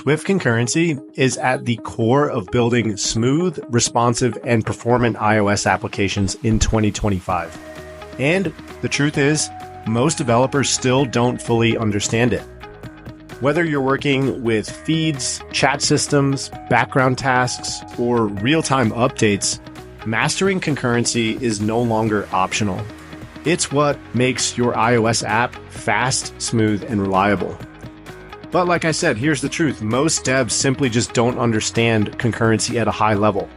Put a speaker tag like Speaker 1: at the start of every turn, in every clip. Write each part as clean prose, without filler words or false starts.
Speaker 1: Swift Concurrency is at the core of building smooth, responsive, and performant iOS applications in 2025. And the truth is, most developers still don't fully understand it. Whether you're working with feeds, chat systems, background tasks, or real-time updates, mastering concurrency is no longer optional. It's what makes your iOS app fast, smooth, and reliable. But like I said, here's the truth. Most devs simply just don't understand concurrency at a high level.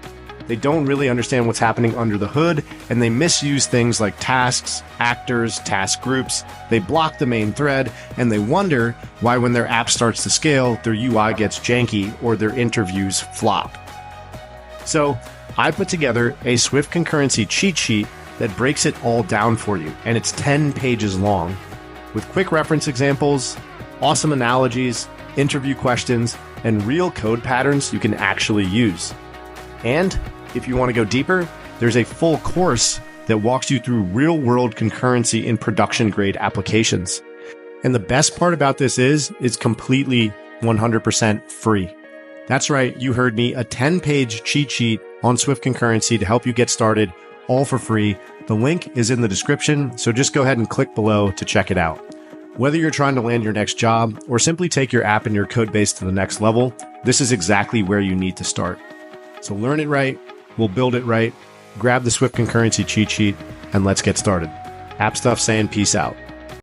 Speaker 1: They don't really understand what's happening under the hood, and they misuse things like tasks, actors, task groups. They block the main thread, and they wonder why when their app starts to scale, their UI gets janky or their interviews flop. So I put together a Swift Concurrency cheat sheet that breaks it all down for you, and it's 10 pages long with quick reference examples, awesome analogies, interview questions, and real code patterns you can actually use. And if you want to go deeper, there's a full course that walks you through real-world concurrency in production-grade applications. And the best part about this is it's completely 100% free. That's right, you heard me, a 10-page cheat sheet on Swift Concurrency to help you get started, all for free. The link is in the description, so just go ahead and click below to check it out. Whether you're trying to land your next job or simply take your app and your code base to the next level, this is exactly where you need to start. So learn it right, we'll build it right, grab the Swift Concurrency cheat sheet, and let's get started. App Stuff saying peace out.